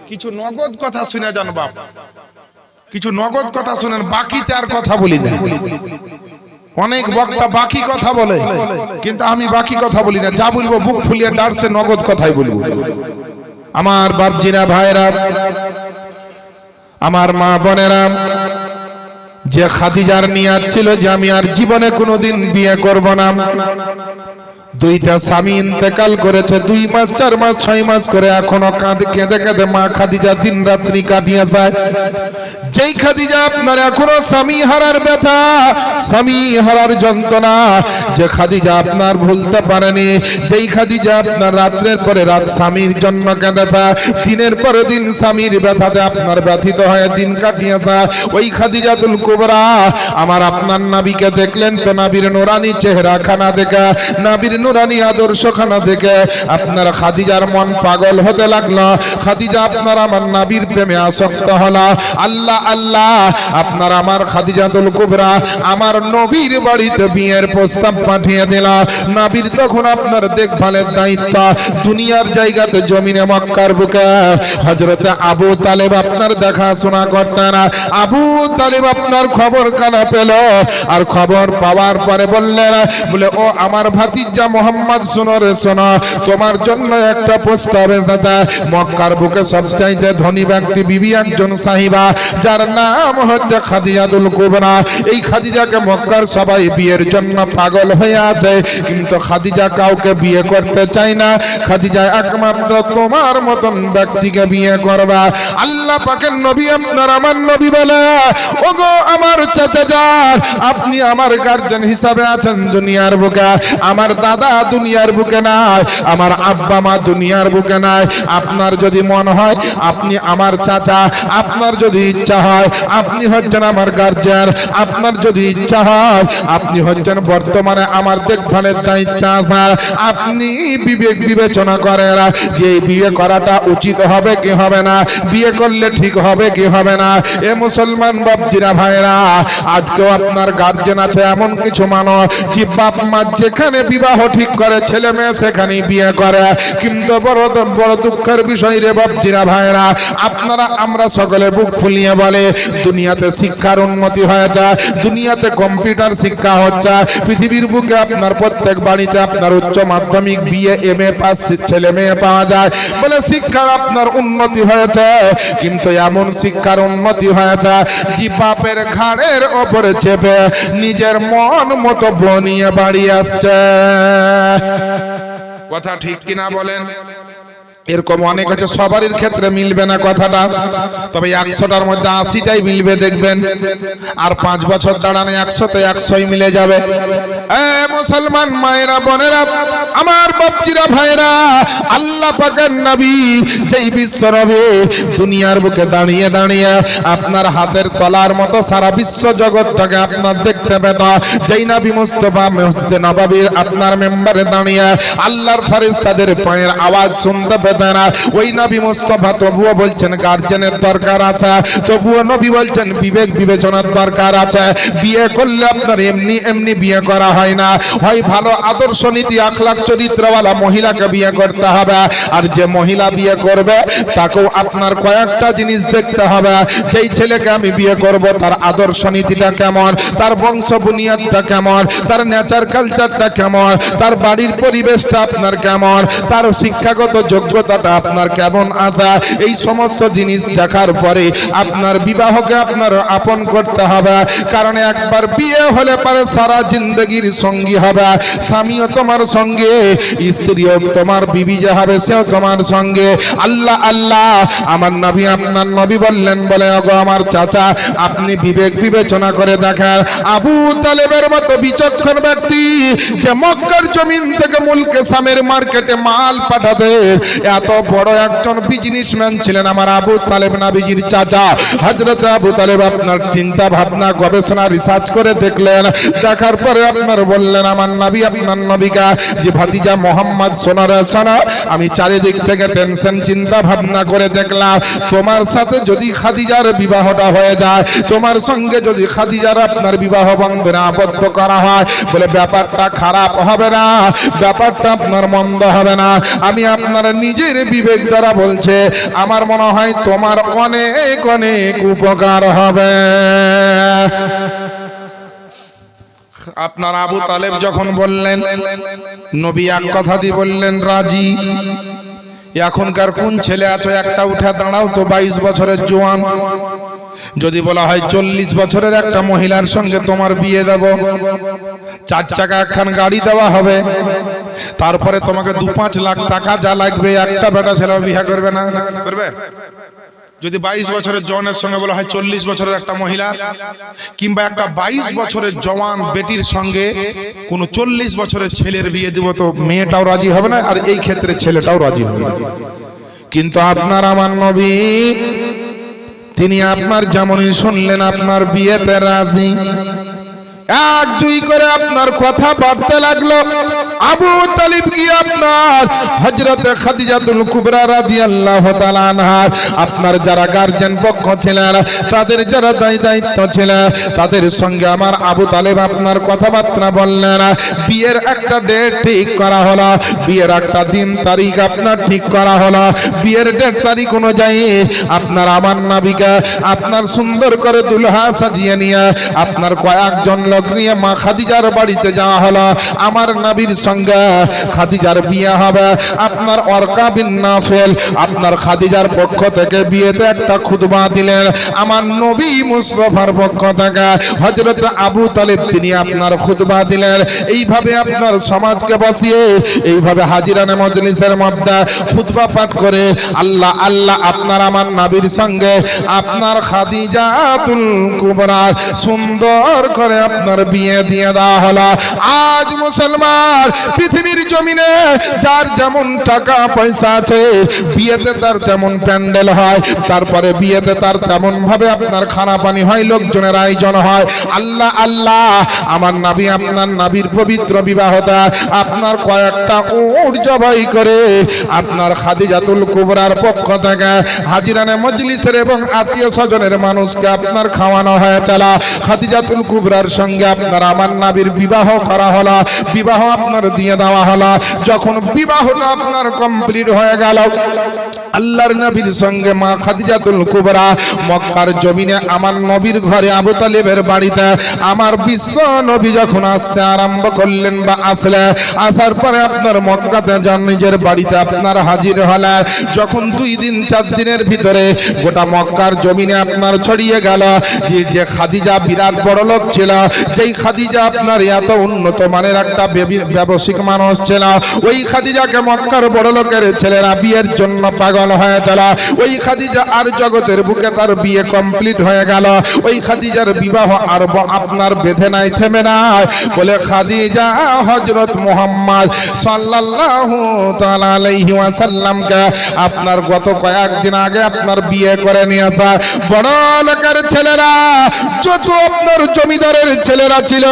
কিছু নগদ কথা শুনে যান বাপ, কিছু নগদ কথা শুনেন, বাকিতে আর কথা বলি না। অনেক বক্তা বাকি কথা বলে, কিন্তু আমি বাকি কথা বলি না, যা বলবো বুক ফুলিয়ে ডারসে নগদ কথাই বলবো। আমার বাপজিরা ভাইরা, আমার মা বোনেরা, যে খাদিজার নিয়াত ছিল যে আমি আর জীবনে কোনোদিন বিয়ে করব না, দুইটা স্বামী ইন্তেকাল করেছে, 2 মাস 4 মাস 6 মাস করে এখনো কেঁদে কেঁদে মা খাদিজা দিন রাত্রি কাটিয়ে যায়। যেই খাদিজা আপনার এখনো স্বামী হারার ব্যথা, স্বামী হারার যন্ত্রণা, যে খাদিজা আপনার ভুলতে পারেনি, যেই খাদিজা আপনার রাত্রের পরে রাত স্বামীর জন্য কেঁদেছে, দিনের পরে দিন স্বামীর ব্যথাতে আপনার ব্যথিত হয়ে দিন কাটিয়েছে, ওই খাদিজাতুল কুবরা আমার আপনার নবীকে দেখলেন তো, নবীর নুরানি চেহারা খানা দেখে, নবীর নুরানি আদর্শ খানা দেখে আপনার খাদিজার মন পাগল হতে লাগলো। খাদিজা আপনার আমার নবীর প্রেমে আসক্ত হলো। আল্লাহ আল্লাহ, আপনার আমার খাদিজাতুল কুবরা আমার নবীর বাড়িতে বিয়ের প্রস্তাব পাঠিয়ে দিল। নবীর তখন আপনার দেখভালের দায়িত্ব দুনিয়ার জায়গাতে জমিনে মক্কার বুকে হযরতে আবু তালেব আপনার দেখাশোনা করতেন। আবু তালেব আপনার খবর কানা পেল, আর খবর পাওয়ার পরে বললেন, বলে ও আমার ভাতিজা মোহাম্মদ, শোনো রে শোনো, তোমার জন্য একটা প্রস্তাব এসেছে। মক্কার বুকে সবচাইতে ধনী ব্যক্তি বিবি একজন সাহিবা, যার নাম হচ্ছে খাদিজাতুল কুবরা। এই খাদিজাকে মক্কার সবাই বিয়ের জন্য পাগল হয়ে আছে, কিন্তু খাদিজা কাউকে বিয়ে করতে চায় না। খাদিজা একমাত্র তোমার মতন ব্যক্তিকে বিয়ে করবা। আল্লাহ পাকের নবী আপনার আমার নবী বলে, ওগো আমার চাচা যান, আপনি আমার গার্জিয়ান হিসাবে আছেন দুনিয়ার বুকে, আমার দাদা দুনিয়ার বুকে নাই, আমার আব্বা মা দুনিয়ার বুকে নাই। আপনার যদি মন হয় আপনি আমার চাচা, আপনার যদি ইচ্ছা হয় আপনি হচ্ছেন আমার গার্জিয়ান, আপনার যদি ইচ্ছা হয় আপনি হচ্ছেন বর্তমানে আমার দেখভালের দায়িত্ব আছে। আপনি বিবেক বিবেচনা করেন যে বিয়ে করাটা উচিত হবে কি হবে না, বিয়ে করলে ঠিক হবে কি হবে না। এ মুসলমান বাপজিরা ভাইরা, আজকেও আপনার গার্জিয়ান আছে এমন কিছু মানুষ যে বাপ মা যেখানে বিবাহ ঠিক করে ছেলে মেয়ে সেখানেই বিয়ে করে, কিন্তু বড় দুঃখের বিষয় রে বাপজিরা ভাইরা, আপনারা আমরা সকলে বুক ফুলিয়ে বলে দুনিয়াতে শিক্ষার উন্নতি হয়েছে, দুনিয়াতে কম্পিউটার শিক্ষা হচ্ছে, পৃথিবীর বুকে আপনার প্রত্যেক বাড়িতে আপনার উচ্চ মাধ্যমিক বিএ এমএ পাস ছেলে মেয়ে পাওয়া যায়, বলে শিক্ষার আপনার উন্নতি হয়েছে। কিন্তু এমন শিক্ষার উন্নতি হয়েছে যে বাপের ঘাড়ের ওপরে চেপে নিজের মন মতো বনিয়ে বাড়ি আসছে। কথা ঠিক কিনা বলেন? এরকম অনেক আছে, সবারই ক্ষেত্রে মিলবে না কথাটা, তবে 100টার মধ্যে 80টাই মিলবে দেখবেন। আর 5 বছর দাঁড়ানো 100তে 100ই মিলে যাবে। মুসলমান মায়েরা বোনেরা, আমার বাপজিরা ভাইরা, আল্লাহ পাকের নবী যেই বিশ্ব নবী দুনিয়ার বুকে দাঁড়িয়ে দাঁড়িয়ে আপনার হাতের তলার মতো সারা বিশ্ব জগৎটাকে আপনার দেখতে পেত, যেই নবী মুস্তাফা মসজিদে নববীর আপনার মেম্বারে দাঁড়িয়ে আল্লাহর ফেরেশতাদের পায়ের আওয়াজ শুনতে পেত না, ওই নবী মুস্তাফা তবুও বলছেন গার্জিয়ানের দরকার আছে, তবুও নবী বলছেন বিবেক বিবেচনার দরকার আছে। বিয়ে করলে আপনার এমনি এমনি বিয়ে করা হয় না, হয় ভালো আদর্শ নীতি আখলাক চরিত্রওয়ালা মহিলাকে বিয়ে করতে হবে, আর যে মহিলা বিয়ে করবে তাকেও আপনার কয়েকটা জিনিস দেখতে হবে। যেই ছেলেকে আমি বিয়ে করব তার আদর্শ নীতিটা কেমন, তার বংশ বুনিয়াদটা কেমন, তার নেচার কালচারটা কেমন, তার বাড়ির পরিবেশটা আপনার কেমন, তার শিক্ষাগত যোগ্যতাটা আপনার কেমন আছে, এই সমস্ত জিনিস দেখার পরে আপনার বিবাহকে আপনার আপন করতে হবে। কারণ একবার বিয়ে হলে পরে সারা জিন্দগির সঙ্গী হবে, স্বামীও তোমার সঙ্গে, স্ত্রীও তোমার, বিবি যে হবে সেও তোমার সঙ্গে। আল্লাহ আল্লাহ, আমার নবী আপনার নবী বললেন, বলে ওগো আমার চাচা, আপনি বিবেক বিবেচনা করে দেখেন, আবু তালেবের মতো বিচক্ষণ ব্যক্তি যে মক্কার জমিন থেকে মুলকে শামের মার্কেটে মাল পাঠাতে এত বড় একজন বিজনেসম্যান ছিলেন আমার আবু তালেব, নবীজির চাচা হযরত আবু তালেব। আপনার চিন্তা ভাবনা গবেষণা রিসার্চ করে দেখলেন, দেখার পরে আপনার বললেন আমার নবী আপনার নবীকা যে ভাতিজা মোহাম্মদ, সোনার সোনা, আমি চারিদিক থেকে টেনশন চিন্তা ভাবনা করে দেখলাম, তোমার সাথে যদি খাদিজার বিবাহটা হয়ে যায়, তোমার সঙ্গে যদি খাদিজার আপনার বিবাহ বন্ধনে আবদ্ধ করা হয়, বলে ব্যাপারটা খারাপ হবে না, ব্যাপারটা আপনার মন্দ হবে না। আমি আপনার নিজে নিজের বিবেক দ্বারা বলছে আমার মনে হয় তোমার অনেক অনেক উপকার হবে। আপনার আবু তালেব যখন বললেন, নবী এক কথা দিয়ে বললেন রাজি। এখনকার কোন ছেলে আছে একটা উঠে দাঁড়াও তো 22 বছরের জোয়ান, যদি বলা হয় 40 বছরের একটা মহিলার সঙ্গে তোমার বিয়ে দেব, 4 চাকা একখান গাড়ি দেওয়া হবে, তারপরে তোমাকে 2-5 লাখ টাকা যা লাগবে, একটা বেটা ছেলে বিয়ে করবে না? করবে? যদি 22 বছরের জওয়ানের সঙ্গে বলা হয় 40 বছরের একটা মহিলা, কিংবা একটা 22 বছরের জওয়ান বেটির সঙ্গে কোন 40 বছরের ছেলের বিয়ে দিব, তো মেয়েটাও রাজি হবে না, আর এই ক্ষেত্রে ছেলেটাও রাজি হবে না। কিন্তু আপনার আমার নবী তিনি আপনার যেমনই শুনলেন আপনার বিয়েতে রাজি। 1-2 করে আপনার কথা বাড়তে লাগলো। আবু তালিব কি আপনার হযরতে খাদিজাতুল কুবরা রাদিয়াল্লাহু তাআলা আনহা, আপনার যারা গার্জিয়ান পক্ষ ছিলেন, তাদের যারা দায়িত্ব ছিল, তাদের সঙ্গে আমার আবু তালেব আপনার কথাবার্তা বললেন। বিয়ের একটা ডেট ঠিক করা হলো, বিয়ের একটা দিন তারিখ আপনার ঠিক করা হলো। বিয়ের ডেট তারিখ অনুযায়ী আপনার আমার নবীকে আপনার সুন্দর করে দুলহা সাজিয়ে নিয়ে আপনার কয়েকজন লোক নিয়ে মা খাদিজার বাড়িতে যাওয়া হলো। আমার নবীর সঙ্গে খাদিজার বিয়ে হবে। আপনার ওয়ারকা বিন নাফেল আপনার খাদিজার পক্ষ থেকে বিয়েতে একটা খুতবা দিলেন। আমার নবী মুস্তাফার পক্ষ থেকে হযরত আবু তালেব তিনি আপনার খুতবা দিলেন। এইভাবে আপনার সমাজকে বসিয়ে এইভাবে হাজিরানে মজলিসের মধ্যে খুতবা পাঠ করে আল্লাহ আল্লাহ আপনার আমার নবীর সঙ্গে আপনার খাদিজাতুল কুবরা সুন্দর করে আপনার বিয়ে দিয়ে দেওয়া হলো। আজ মুসলমান পৃথিবীর জমিনে যার যেমন টাকা পয়সা আছে, বিয়েতে তার তেমন প্যান্ডেল হয়, তারপরে বিয়েতে তার তেমন ভাবে আপনার খানা পানি হয়, লোকজনের আয়োজন হয়। আল্লাহ আল্লাহ আমার নবী আপনার নবীর পবিত্র বিবাহটা আপনার কয়েকটা উট জবাই করে আপনার খাদিজাতুল কুবরার পক্ষ থেকে হাজিরানে মজলিসের এবং আত্মীয় স্বজনের মানুষকে আপনার খাওয়ানো হয়েছিল। খাদিজাতুল কুবরার সঙ্গে আপনার আমার নবীর বিবাহ করা হলো, বিবাহ আপনার দিয়ে দেওয়া হলো। যখন বিবাহটা আপনার কমপ্লিট হয়ে গেল, আল্লাহর নবীর সঙ্গে মা খাদিজাতুল কুবরা মক্কার জমিনে আমার নবীর ঘরে আবু তালেবের বাড়িতে আমার বিশ্ব নবী যখন আসতে আরম্ভ করলেন বা আসলে আসার পরে আপনার মক্কাতে যান নিজের বাড়িতে আপনার হাজির হলেন। যখন 2 দিন 4 দিনের ভিতরে গোটা মক্কার জমিনে আপনার ছড়িয়ে গেল যে খাদিজা বিরাট বড় লোক ছিল, যেই খাদিজা আপনার এত উন্নত মানের একটা ব্যবসায়িক মানুষ ছিল, ওই খাদিজাকে মক্কার বড় লোকের ছেলেরা বিয়ের জন্য পাগল হয়েছিল। ওই খাদিজা আর জগতের বুকে তার বিয়ে কমপ্লিট হয়ে গেল। ওই খাদিজার বিবাহ আর আপনার বেঁধে নাই, থেমে নাই, বলে খাদিজা হযরত মুহাম্মদ সাল্লাল্লাহু তাআলা আলাইহি ওয়াসাল্লামকে আপনার গত কয়েকদিন আগে আপনার বিয়ে করে নিয়ে আসা বড় লোকের ছেলেরা, যত আপনার জমিদারের ছেলেরা ছিল,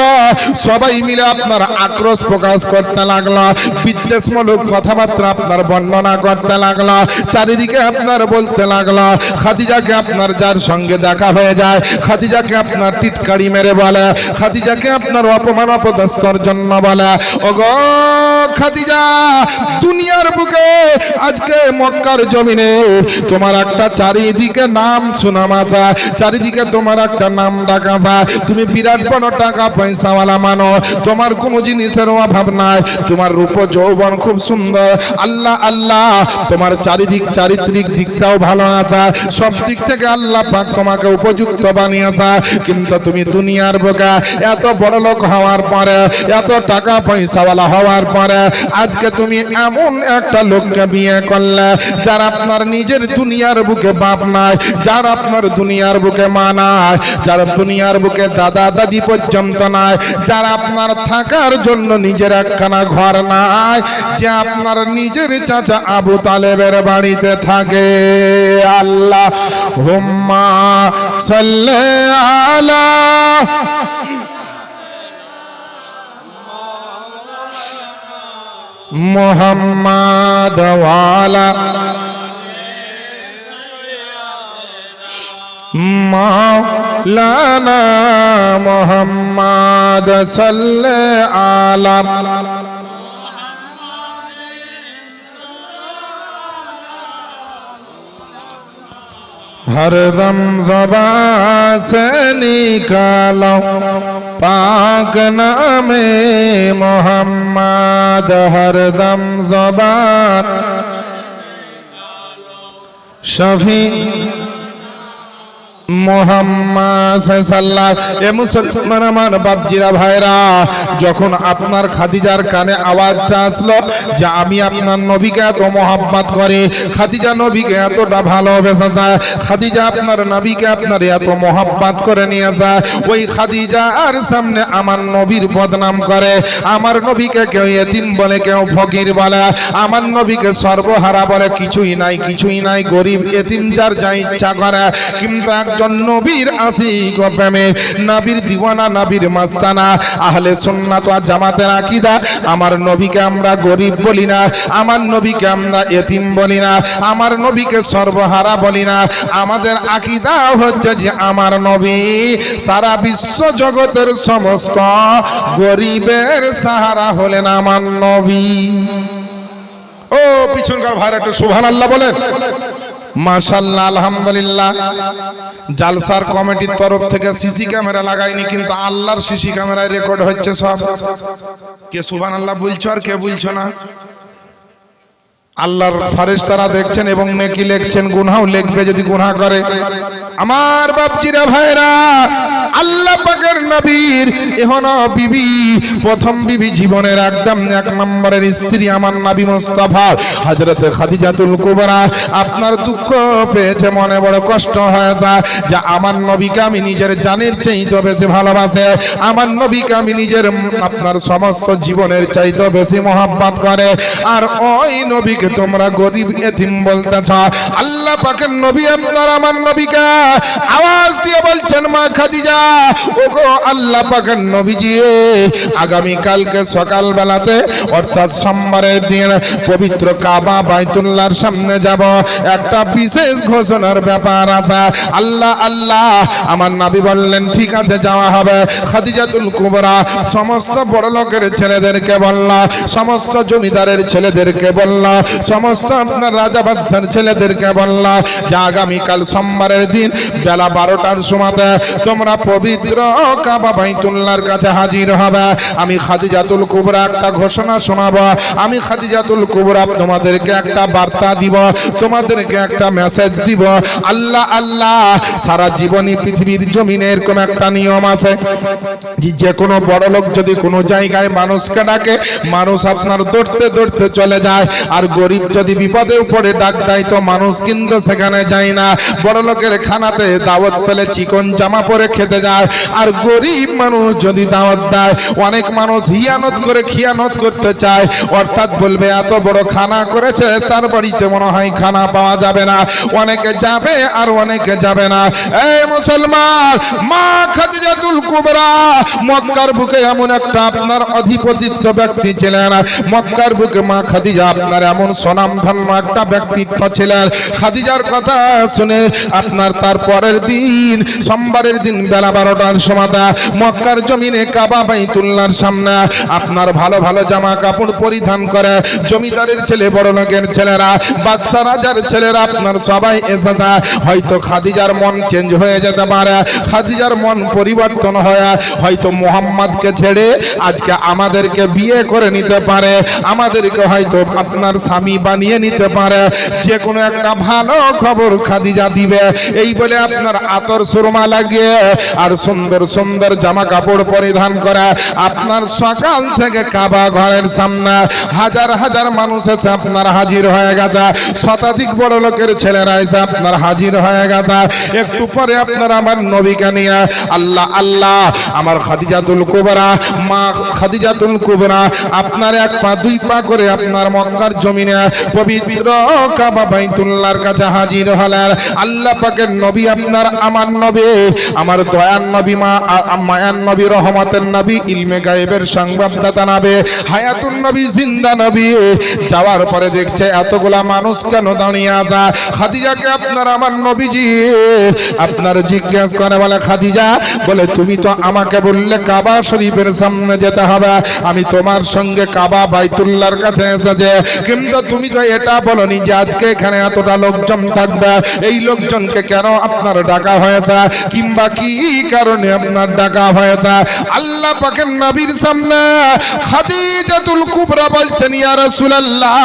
সবাই মিলে আপনার আক্রোশ প্রকাশ করতে লাগলো, বিদ্বেষমূলক কথাবার্তা আপনার বর্ণনা করতে লাগলো, চারিদিকে আপনার বলতে লাগলো। খাদিজাকে আপনার যার সঙ্গে দেখা হয়ে যায়, খাদিজাকে আপনার টিটকারি মেরে বলে, খাদিজাকে আপনার অপমান অপদস্থর জন্য বলে, ওগো খাদিজা, দুনিয়ার বুকে আজকে মক্কার জমিনে তোমার একটা চারিদিকে নাম সুনাম আছে, চারিদিকে তোমার একটা নাম ডাকা যায়, তুমি বিরাট বড় টাকা পয়সাওয়ালা মানো, তোমার কোনো জিনিসের অভাব নাই, তোমার রূপ যৌবন খুব সুন্দর, আল্লাহ আল্লাহ তোমার চারিত্রিক দিকটাও ভালো আছে, সব দিক থেকে আল্লাহ পাক তোমাকে উপযুক্ত বানিয়েছে। কিন্তু তুমি দুনিয়ার বুকে এত বড় লোক হওয়ার পরে, এত টাকা পয়সাওয়ালা হওয়ার পরে আজকে তুমি এমন একটা লোককে বিয়ে করলে যার আপনার নিজের দুনিয়ার বুকে বাপ নাই, যার আপনার দুনিয়ার বুকে মা নাই, যার দুনিয়ার বুকে দাদা দাদি পর্যন্ত নাই, যার আপনার থাকার জন্য নিজের একখানা ঘর নাই, যে আপনার নিজের চাচা আবু তালেবের বাড়িতে থাকে। আল্লাহ হুম্মা সাল্লি আলা মুহাম্মাদ ওয়ালা মাওলানা মুহাম্মাদ সাল্লি আলা हरदम ज़बान से निकालो पाक नामे मोहम्मद, हरदम ज़बान शफी মোহাম্মদ সাল্লাল্লাহু। এ মুসলমান আমার বাপজিরা ভাইরা, যখন আপনার খাদিজার কানে আওয়াজটা আসলো যে আমি আপনার নবীকে এত মহব্বত করি, খাদিজা নবীকে এতটা ভালোবেসে যায়, খাদিজা আপনার নবীকে আপনার এত মহব্বত করে নিয়ে যায়, ওই খাদিজার সামনে আমার নবীর বদনাম করে, আমার নবীকে কেউ এতিম বলে, কেউ ফকির বলে, আমার নবীকে সর্বহারা বলে, কিছুই নাই কিছুই নাই, গরিব এতিম যার যা ইচ্ছা করে। কিন্তু একজন নবীর আশিক ও প্রেমিক, নবীর দিওয়ানা, নবীর মাস্তানা, আহলে সুন্নাত ওয়াল জামাতের আকীদা, আমার নবীকে আমরা গরিব বলি না, আমার নবীকে আমরা এতিম বলি না, আমার নবীকে সর্বহারা বলি না। আমাদের আকীদা হচ্ছে যে আমার নবী সারা বিশ্ব জগতের সমস্ত গরিবের সাহারা হলেন আমার নবী। ও পিছনকার ভাইরা একটু সুবহানাল্লাহ বলেন। মাশাআল্লাহ, আলহামদুলিল্লাহ। জালসার কমিটির তরফ থেকে সিসি ক্যামেরা লাগাইনি, কিন্তু আল্লাহর সিসি ক্যামেরায় রেকর্ড হচ্ছে সব। কে সুবহানাল্লাহ বলছো আর কে বলছো না? আল্লাহর ফেরেশতারা দেখছেন এবং নেকি লিখছেন, গুনাহও লিখবে যদি গুনাহ করে। আমার বাপজিরা ভাইরা, আল্লাহ পাকের নবীর এখনো বিবি, প্রথম বিবি, জীবনের একদম এক নম্বরের স্ত্রী আমার নবী মুস্তাফা হযরতে খাদিজাতুল কুবরা আপনার দুঃখ পেয়েছে, মনে বড় কষ্ট হয়েছে যে আমার নবীকে আমি নিজের জানের চাইতে বেশি ভালোবাসে, আমার নবীকে আমি নিজের আপনার সমস্ত জীবনের চাইতে বেশি মহব্বত করে, আর ওই নবীকে তোমরা গরিব এতিম বলতেছ। আল্লাহ পাকের নবী আপনার আমার নবীকে আওয়াজ দিয়ে বলছেন, মা খাদিজা, ওগো আল্লাহ পাকের নবীজি, আগামী কালকে সকাল বেলাতে অর্থাৎ সোমবারের দিন পবিত্র কাবা বাইতুল্লাহর সামনে যাব, একটা বিশেষ ঘোষণার ব্যাপার আছে। আল্লাহ আল্লাহ, আমার নবী বললেন ঠিক আছে যাওয়া হবে। খাদিজাতুল কুবরা সমস্ত বড় লোকের ছেলেদেরকে বলল, সমস্ত জমিদারের ছেলেদেরকে বলল, সমস্ত আপনার রাজা বাদশার ছেলেদেরকে বলল যে আগামীকাল সোমবারের দিন বেলা 12টার সময়তে তোমরা পবিত্র কাবা বাইতুল্লাহর কাছে হাজির হবে। আমি খাদিজাতুল কুবরা একটা ঘোষণা শোনাবো, আমি খাদিজাতুল কুবরা তোমাদেরকে একটা বার্তা দিব, তোমাদেরকে একটা মেসেজ দিব। আল্লাহ আল্লাহ, সারা জীবনই পৃথিবীর জমিনে এরকম একটা নিয়ম আছে যে কোনো বড় লোক যদি কোনো জায়গায় মানুষকে ডাকে, মানুষ আপনার দৌড়তে দৌড়তে চলে যায়, আর গরিব যদি বিপদে পড়ে ডাক দেয় তো মানুষ কিন্তু সেখানে যায় না। বড় লোকের খানাতে দাওয়াত পেলে চিকন জামা পরে খেতে যায়, আর গরিব মানুষ যদি দাওয়াত দেয়, অনেক মানুষ হিয়ানত করে খিয়ানত করতে চায়, অর্থাৎ বলবে এত বড় খানা করেছে তার বাড়িতে মনে হয় খানা পাওয়া যাবে না, অনেকে যাবে আর অনেকে যাবে না। এই মুসলমান, মা খাদিজাতুল কুবরা মক্কার বুকে এমন একটা আপনার অধিপতিত্ব ব্যক্তি ছিলেন, মক্কার বুকে মা খাদিজা আপনার এমন স্বনামধন্য একটা ব্যক্তিত্ব ছিলেন। খাদিজার কথা শুনে আপনার তার পরের দিন সোমবারের দিন বেলা 12টার সময় মক্কার জমিনে কাবা বাইতুল্লাহর সামনে আপনার ভালো ভালো জামা কাপড় পরিধান করে জমিদারের ছেলে, বড় লোকের ছেলেরা, বাদশা রাজার ছেলেরা আপনার সবাই এসে যায়। হয়তো খাদিজার মন চেঞ্জ হয়ে যেতে পারে, খাদিজার মন পরিবর্তন হয়ে হয়তো মুহাম্মদকে ছেড়ে আজকে আমাদেরকে বিয়ে করে নিতে পারে, আমাদেরকে হয়তো আপনার স্বামী বানিয়ে নিতে পারে, যে কোনো একটা ভালো খবর খাদিজা দিবে। এই বলে আপনার আতর সুরমা লাগিয়ে আর সুন্দর সুন্দর জামা কাপড় পরিধান করা আপনার সকাল থেকে কাবা ঘরের সামনে হাজার হাজার মানুষ এসে আপনার হাজির হয়ে গেছে, শতাধিক বড় লোকের ছেলেরা এসে আপনার হাজির হয়ে গেছে। একটু পরে আপনার আমার নবীকে নিয়ে আল্লাহ আল্লাহ, আমার খাদিজাতুল কুবরা, মা খাদিজাতুল কুবরা আপনার এক পা দুই পা করে আপনার মক্কার জমিনে পবিত্র কাবা বাইতুল্লাহর কাছে হাজির হলেন। আল্লাহ পাকের নবী আপনার আমার নবী, আমার দয়া দয়ান নবী মায়ান নবী রহমতের নবী ইলমে গায়েবের সংবাদদাতা নবী হায়াতুন নবী জিন্দা নবী যাওয়ার পরে দেখছে এতগুলা মানুষ কেন দাঁড়িয়ে আছে খাদিজাকে আপনার আমার নবীজি আপনার জিজ্ঞাসা করে বলে খাদিজা বলে তুমি তো আমাকে বললে কাবা শরীফের সামনে যেতে হবে আমি তোমার সঙ্গে কাবা বাইতুল্লাহর কাছে এসেছে কিন্তু তুমি তো এটা বলনি যে আজকে এখানে এতটা লোকজন থাকবে এই লোকজনকে কেন আপনার ডাকা হয়েছে কিংবা কি কারণে আপনার ডাকা হয়েছে আল্লাহ পাকের নবীর সামনে খাদিজাতুল কুবরা বলছেন ইয়া রাসূলুল্লাহ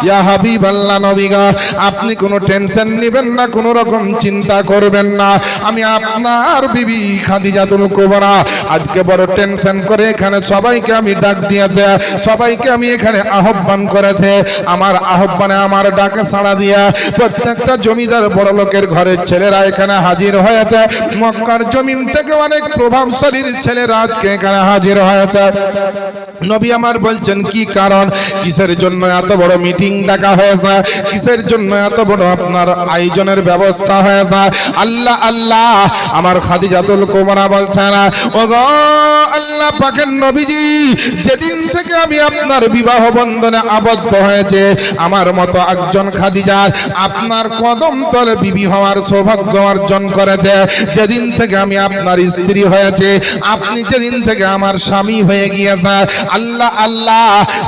ইয়া হাবিবাল্লাহ নবী গো আপনি কোনো টেনশন নেবেন না কোনো রকম চিন্তা করবেন না আমি আপনার বিবি খাদিজাতুল কুবরা আজকে বড় টেনশন করে এখানে সবাইকে আমি ডাক দিয়েছে সবাইকে আমি এখানে আহ্বান করেছে আমার আহ্বানে আমার ডাকে সাড়া দিয়া প্রত্যেকটা জমিদার বড় লোকের ঘরের ছেলেরা এখানে হাজির হয়েছে মক্কার জমিন থেকে অনেক প্রভাবশালী ছেলেরা আজকে এখানে হাজির হয়েছে নবী আমার বলছেন কি কারণ কিসের জন্য এত বড় মিটিং ডাকা হয়েছে কিসের জন্য এত বড় আপনার আয়োজনের ব্যবস্থা হয়েছে আল্লাহ আল্লাহ আমার খাদিজাতুল কুবরা বলছেন ওগো আল্লাহ পাকের নবীজি যেদিন থেকে আমি আপনার বিবাহ বন্ধনে আবদ্ধ হয়েছে আমার মতো একজন খাদিজার আপনার কদম তলে বিবি হওয়ার সৌভাগ্য অর্জন করেছে যেদিন থেকে আমি আপনার স্ত্রী হয়েছে আপনি যেদিন থেকে আমার স্বামী হয়ে গিয়েছে আল্লাহ আল্লাহ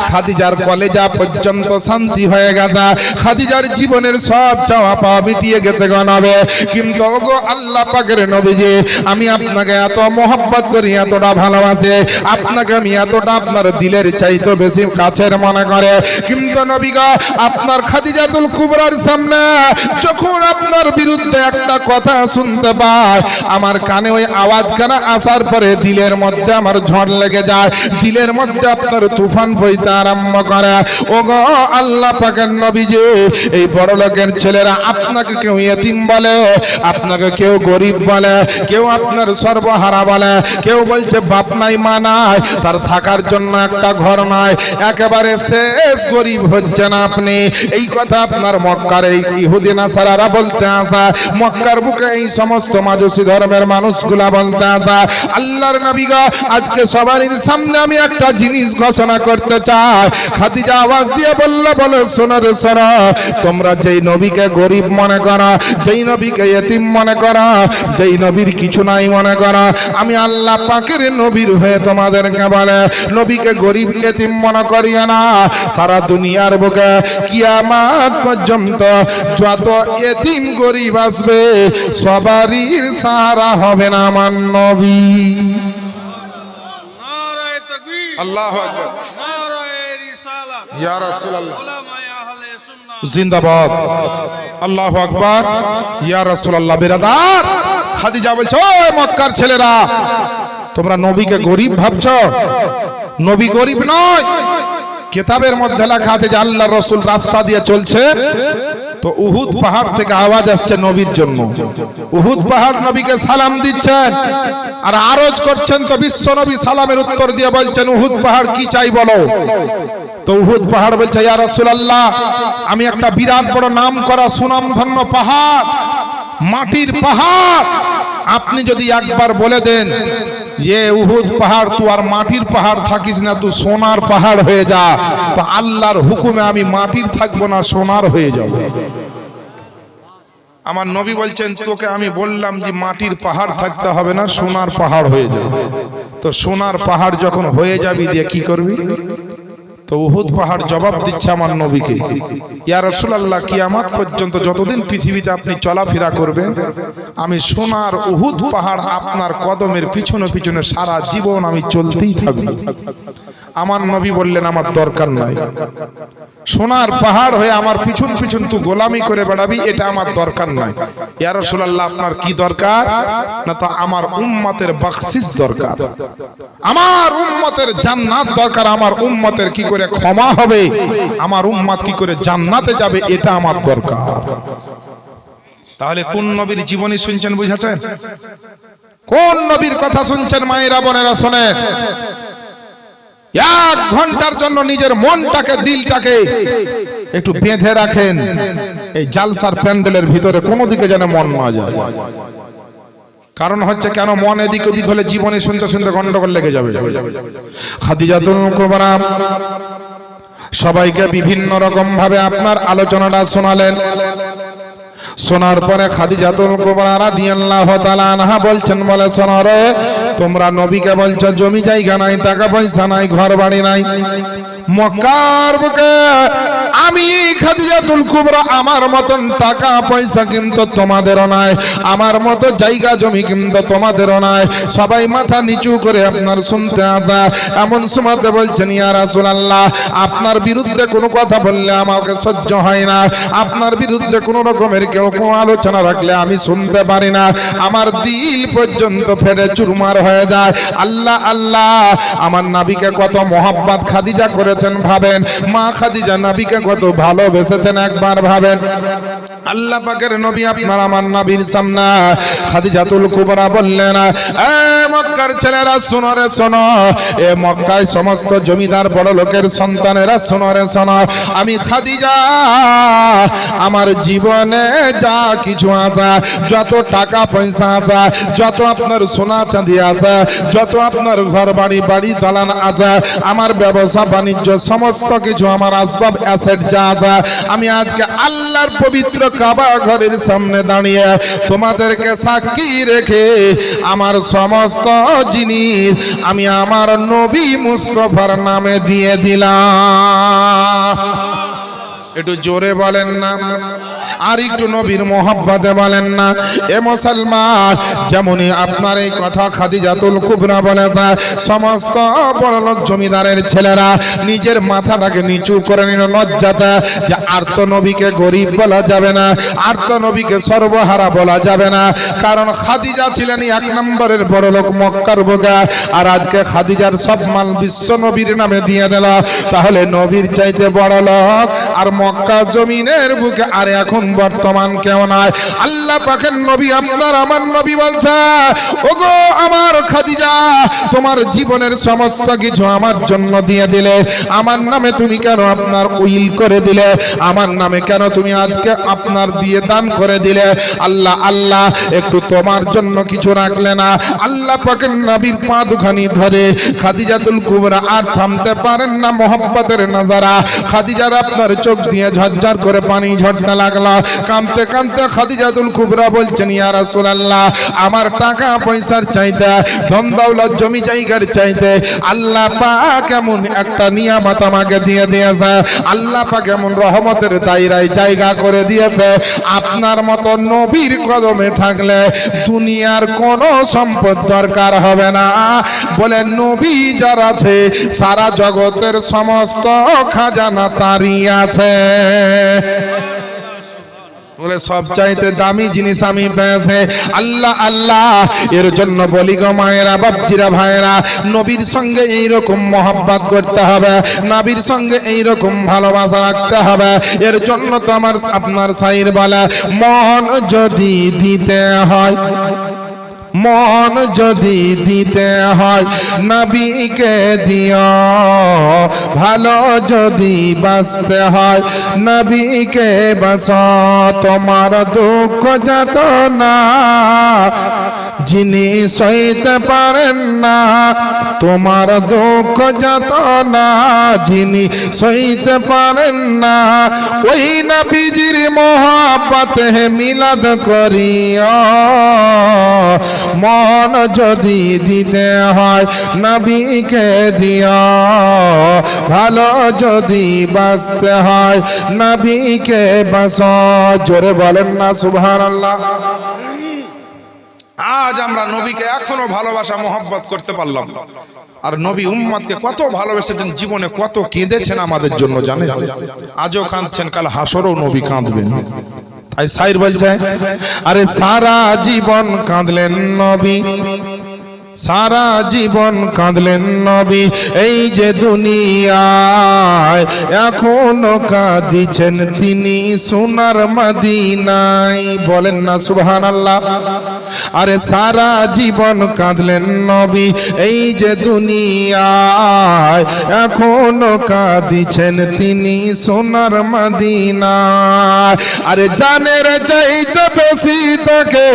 খাদিজার কলেজা পর্যন্ত শান্তি হয়ে গেছে খাদিজার জীবনের সব চাওয়া পাওয়া মিটিয়ে গেছে গণবে কিন্তু ওগো আল্লাহ পাকের নবীজি আমি আপনাকে এত মহব্বত করি এতটা ভালোবাসি আপনাকে আমি এতটা আপনার দিলের চাইতে বেশি কাছের মনে করে কিন্তু নবী গো আপনার খাদিজাতুল কুবরার সামনে যখন আপনার বিরুদ্ধে একটা কথা শুনতে পাই আমার কানে ওই আওয়াজখানা আসার পরে দিলের মধ্যে আমার ঝড় লেগে যায় দিলের মধ্যে আপনার তুফান বইতে আরম্ভ করে ওগো আল্লাহ পাকের নবীজি এই বড় লোকের ছেলেরা আপনাকে কেউ ইতিম বলে আপনাকে কেউ গরিব বলে কেউ আপনার সর্বহারা বলে কেউ বলছে বাপ নাই মা নাই তার থাকার জন্য একটা ঘর নাই একেবারে শেষ গরিব হচ্ছেন আপনি এই কথা আপনার মক্কার এই ইহুদি নাসারারা বলতে আসা মক্কার বুকে এই সমস্ত মাজুসি ধর্মের মানুষগুলা বলতে আসা আল্লাহর নবী গো আজকে সবার সামনে আমি একটা জিনিস ঘোষণা করতে চাই খাদিজা আওয়াজ দিয়ে বলে শোনো রে শোনো তোমরা যেই নবীকে গরিব মনে করো যেই নবীকে ইতিম মনে করো যেই নবীর কিছু নাই মনে করো আমি আল্লাহ পাকের নবীর হয়ে তোমাদেরকে বলে নবীকে গরিব ইতিম মনে করিও না সারা দুনিয়ার বুকে কিয়ামত পর্যন্ত যত ইতিম গরিব আসবে সবারই সাহারা হবে না আমার নবী নারায়ে তাকবীর আল্লাহু আকবার নারায়ে রিসালাত ইয়া রাসূলুল্লাহ উলামায়ে আহলে সুন্নাহ জিন্দাবাদ আল্লাহু আকবার ইয়া রাসূলুল্লাহ বিরাদার খাদিজা বলছো ওই মক্কার ছেলেরা তোমরা নবীকে গরিব ভাবছো নবী গরিব নয় কিতাবের মধ্যে লেখা আছে যে আল্লাহর রাসূল রাস্তা দিয়ে চলছে তো উহুদ পাহাড় থেকে আওয়াজ আসছে নবীর জন্য উহুদ পাহাড় নবীকে সালাম দিচ্ছেন আর আরজ করছেন তো বিশ্ব নবী সালামের উত্তর দিয়ে বলছেন উহুদ পাহাড় কি চাই বলো তো উহুদ পাহাড় বলছে ইয়া রাসূলুল্লাহ আমি একটা বিরাট বড় নাম করা সুনামধন্য পাহাড় মাটির পাহাড় আপনি যদি একবার বলে দেন যে উহুদ পাহাড় তুই আর মাটির পাহাড় থাকিস না তুই সোনার পাহাড় হয়ে যা তো আল্লাহর হুকুমে আমি মাটির থাকবো না সোনার হয়ে যাব আমার নবী বলছেন তোকে আমি বললাম যে মাটির পাহাড় থাকতে হবে না সোনার পাহাড় হয়ে যাবে তো সোনার পাহাড় যখন হয়ে যাবি দিয়ে কি করবি তো উহুদ পাহাড় জবাব দিচ্ছে আমার নবীকে ইয়া রাসূলুল্লাহ কিয়ামত পর্যন্ত যতদিন পৃথিবীতে আপনি চলাফেরা করবেন আমি সোনার উহুদ পাহাড় আপনার কদমের পিছনে পিছনে সারা জীবন আমি চলতেই থাকব আমার নবী বললেন আমার দরকার নাই সোনার পাহাড় হয়ে আমার পিছন পিছন তুই গোলামি করে বেড়াবি এটা আমার দরকার নাই ইয়া রাসূলুল্লাহ আপনার কি দরকার না তো আমার উম্মতের বখশিশ দরকার আমার উম্মতের জান্নাত দরকার আমার উম্মতের কি করে ক্ষমা হবে আমার উম্মত কি করে জান্নাতে যাবে এটা আমার দরকার তাহলে কোন নবীর জীবনী শুনছেন বুঝাচ্ছেন কোন নবীর কথা শুনছেন মায়েরা বোনেরা শুনেন এক ঘন্টার জন্য নিজের মনটাকে দিলটাকে একটু বেঁধে রাখেন এই জালসার প্যান্ডেলের ভিতরে কোনো দিকে যেন মন না যায় কারণ হচ্ছে কেন মন এদিক ওদিক হলে জীবনে শুনতে শুনতে গন্ডগোল লেগে যাবে। খাদিজাতুল কুবরা সবাইকে বিভিন্ন রকম ভাবে আপনার আলোচনাটা শোনালেন। শোনার পরে খাদিজাতুল কুবরা রাদিয়াল্লাহু তাআলা আনহা বলছেন, বলে শোনো রে, তোমরা নবীকে বলছো জমি জায়গা নাই, টাকা পয়সা নাই, ঘর বাড়ি নাই। মক্কার বুকে আমি খাদিজাতুল কুবরা আমার মতন টাকা পয়সা কিন্তু তোমাদেরও নাই, আমার মতো জায়গা জমি কিন্তু তোমাদেরও নাই। সবাই মাথা নিচু করে আপনার শুনতে আসা। এমন সময়তে বলছেন, ইয়া রাসূলুল্লাহ, আপনার বিরুদ্ধে কোনো কথা বললে আমাকে সহ্য হয় না, আপনার বিরুদ্ধে কোনো রকমের কেউ কোনো আলোচনা রাখলে আমি শুনতে পারি না, আমার দিল পর্যন্ত ফেটে চুরমার হয়ে যায়। আল্লাহ আল্লাহ, আমার নবীকে কত মহব্বত খাদিজা করেছেন ভাবেন, মা খাদিজা নবীকে কত ভালোবেসেছেন একবার ভাবেন। আল্লাহ পাকের নবী আপনার আমার নবীর সামনে খাদিজাতুল কুবরা বললেন, এ মক্কার ছেলেরা শোনো রে শোনো, এ মক্কায় সমস্ত জমিদার বড় লোকের সন্তানেরা শোনো রে শোনো, আমি খাদিজা আমার জীবনে যা কিছু আছে, যত টাকা পয়সা আছে, যত আপনার সোনা চাঁদি আছে, যত আপনার ঘর বাড়ি বাড়ি দালান আছে, আমার ব্যবসা বাণিজ্য সমস্ত কিছু, আমার আসবাব অ্যাসেট যা আছে, আমি আজকে আল্লাহর পবিত্র কাবা ঘরের সামনে দাঁড়িয়ে তোমাদেরকে সাক্ষী রেখে আমার সমস্ত জিনিস আমি আমার নবী মুস্তাফার নামে দিয়ে দিলাম। একটু জোরে বলেন না, আর একটু নবীর মোহাব্বতে বলেন না। এ মুসলমান, যেমনই আপনার এই কথা খাদিজাতুল কুবরা বলেছে, সমস্ত বড়লোক জমিদারের ছেলেরা নিজের মাথাটাকে নিচু করে নিল লজ্জাতে, যে আর তো নবীকে গরিব বলা যাবে না, আর তো নবীকে সর্বহারা বলা যাবে না, কারণ খাদিজা ছিলেন এক নম্বরের বড়লোক মক্কার বুকে, আর আজকে খাদিজার সব মাল বিশ্ব নবীর নামে দিয়ে দিল, তাহলে নবীর চাইতে বড়লোক আর মক্কা জমিনের বুকে আর এখন বর্তমান কেউ নাই। আল্লাহ পাকের নবী আপনার আমার নবী বলছে, ওগো আমার খাদিজা, তোমার জীবনের সমস্ত কিছু আমার জন্য দিয়ে দিলে, আমার নামে তুমি কেন আপনার উইল করে দিলে, আমার নামে কেন তুমি আজকে আপনার দিয়ে দান করে দিলে? আল্লাহ আল্লাহ, একটু তোমার জন্য কিছু রাখলে না? আল্লাহ পাকের নবীর পা দুখানি ধরে খাদিজাতুল কুবরা আর থামতে পারেন না, মোহাব্বতের নজারা খাদিজার আপনার চোখ দিয়ে ঝরঝর করে পানি ঝরতে লাগলো। কাঁদতে কাঁদতে খাদিজাতুল কুবরা বলছেন, ইয়া রাসূলুল্লাহ, আমার টাকা পয়সার চাইতে, ধন দৌলত জমি জায়গার চাইতে আল্লাহ পাক এমন একটা নিয়ামত আমাকে দিয়ে দিয়েছে, আল্লাহ পাক এমন রহমতের দায়রায় জায়গা করে দিয়েছে, আপনার মতো নবীর কদমে থাকলে দুনিয়ার কোনো সম্পদ দরকার হবে না। বলে নবী যার আছে সারা জগতের সমস্ত খাজানা তারই আছে। বলে সব চাইতে দামি জিনিস আমি পেয়েছে। আল্লাহ আল্লাহ, এর জন্য বলি গো মায়েরা, বাপজিরা, ভাইরা, নবীর সঙ্গে এইরকম মহব্বত করতে হবে, নবীর সঙ্গে এইরকম ভালোবাসা রাখতে হবে। এর জন্য তো আমার আপনার শাইর বলে, মন যদি দিতে হয়, মন যদি দিতে হয় নবীকে দিও, ভালো যদি বাঁচতে হয় নবীকে বাঁচো, তোমার দুঃখ যত না যিনি সইতে পারেন না, তোমার দুঃখ যত না যিনি সইতে পারেন না, ওই নবীজির মহব্বতে মিলাদ করিও, মন যদি দিতে হয় নবীকে দিও, ভালো যদি বাঁচতে হয় নবীকে বাঁচো। জোরে বলেন না সুবহানাল্লাহ। আজ আমরা নবীকে এখনো ভালোবাসা মহব্বত করতে পারলাম, আর নবী উম্মতকে কত ভালোবেসেছেন, জীবনে কত কেঁদেছেন আমাদের জন্য জানেন? আজও কাঁদছেন, কাল হাসরেও নবী কাঁদবেন। তাই শাইর বলছে, আরে সারা জীবন কাঁদলেন নবী, সারা জীবন কাঁদলেন নবী, এই যে দুনিয়ায় এখনো কাঁদিছেন তিনি সোনার মদিনায়। বলেন না সুবহানাল্লাহ। আরে সারা জীবন কাঁদলেন নবী, এই যে দুনিয়ায় এখনো কাঁদিছেন তিনি সোনার মদিনায়। আরে জানের চাইতে বেশি বেশি তাকে,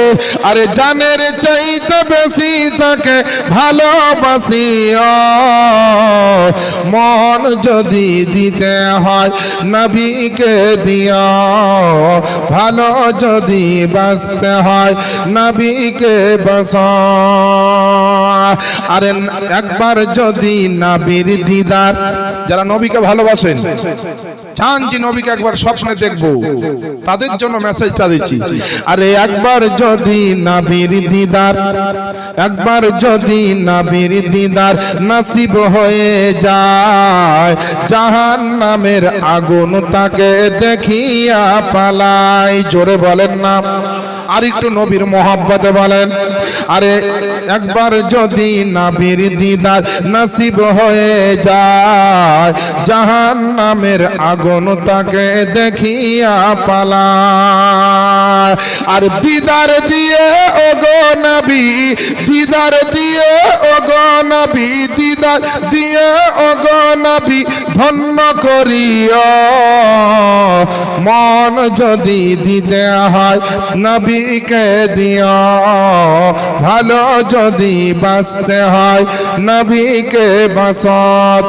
আরে জানের চাইতে বেশি তাকে ভালোবাসি। মন যদি দিতে হয় নবীকে দিও, ভালো যদি বাঁচতে হয় নবীকে বাঁচো। আরে একবার যদি নবীর দিদার, যারা নবীকে ভালোবাসেন, চান যে নবীকে একবার স্বপ্নে দেখবো, তাদের জন্য মেসেজটা দিচ্ছি। আরে একবার যদি নবীর দিদার, একবার যদি নবীর দিদার নসিব হয়ে যায়, জাহান্নামের আগুন তাকে দেখিয়া পালাই। জোরে বলেন না, আর একটু নবীর মোহাব্বতে বলেন। আরে একবার যদি নবীর দিদার নসিব হয়ে যায়, জাহান্নামের আগুন তাকে দেখিয়া পালায়। আর দিদার দিয়ে ওগো নবী, দিদার দিয়ে ওগো নবী, দিদার দিয়ে ওগো নবী ধন্য করিও। মন যদি দিতে হয় নবীকে দিও, ভালো যদি বাঁচতে হয় নবীকে বাঁচো।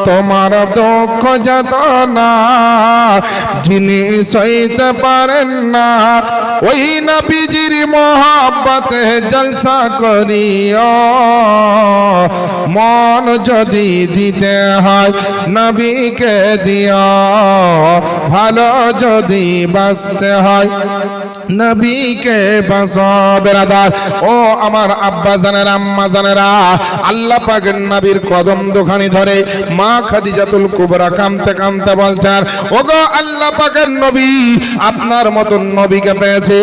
তোমার দুঃখ যাতনা যিনি সইতে পারেন না, ওই নবীজির মোহাব্বতে জলসা করিও। মন যদি দিতে হয় নবীকে দিও, ভালো যদি বাঁচতে হয় নবীকে বাঁচো। বেরাদার ও আমার আব্বা জানেরা, আম্মা জানেরা, আল্লাহ পাকের নবীর কদম দুখানি ধরে মা খাদিজাতুল কুবরা কাঁদতে কাঁদতে বলছেন, ওগো আল্লাহ পাকের নবী, আপনার মতন নবীকে পেয়েছে,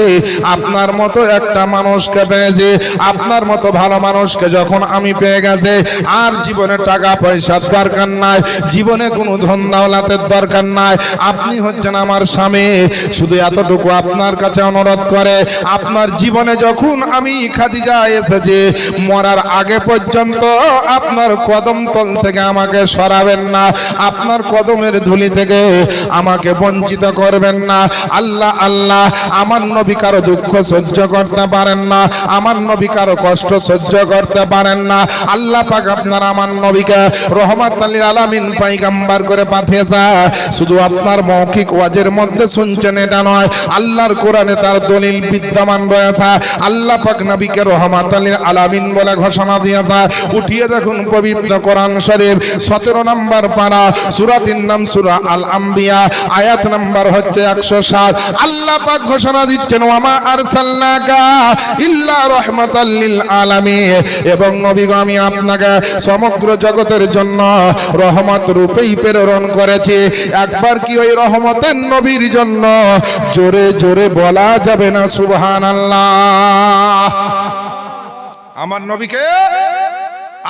আপনার মতো একটা মানুষকে পেয়েছে, আপনার মতো ভালো মানুষকে যখন আমি পেয়ে গেছে, আর জীবনে টাকা পয়সার দরকার নাই, জীবনে কোনো ধন দৌলতের দরকার নাই, আপনি হচ্ছেন আমার স্বামী। শুধু এতটুকু আপনার কাছে অনুরোধ করে, আপনার জীবনে যখন আমি খাদিজা এসেছি, মরার আগে পর্যন্ত আপনার কদম তল থেকে আমাকে সরাবেন না, আপনার কদমের ধুলি থেকে আমাকে বঞ্চিত করবেন না। আল্লাহ আল্লাহ, আমার নবী কারো দুঃখ সহ্য করতে পারেন না, আমার নবী কারো কষ্ট সহ্য করতে পারেন না। আল্লাহ পাক আপনার আমার নবীকে রহমাতুল লিল আলামিন পয়গম্বর করে পাঠিয়েছে। শুধু আপনার মৌখিক ওয়াজের মধ্যে শুনছেন এটা নয়, আল্লাহর কোরআনে তার দলিল বিদ্যমান রয়েছে। আল্লাহ পাক নবীকে রহমাতুল লিল আলামিন বলে ঘোষণা দিয়েছে। উঠিয়ে দেখুন পবিত্র কোরআন শরীফ 17 নম্বর পারা, সূরাটির নাম সূরা আল আম্বিয়া, আয়াত নাম্বার হচ্ছে 107। আল্লাহ পাক ঘোষণা দিচ্ছেন, ওয়ামা আরসালনাকা ইল্লা রাহমাতাল লিল আলামিন, এবং নবী গো আমি আপনাকে সমগ্র জগতের জন্য রহমত রূপেই প্রেরণ করেছি। একবার কি ওই রহমতের নবীর জন্য জোরে জোরে বলা যাবে না সুবহানাল্লাহ? আমার নবীকে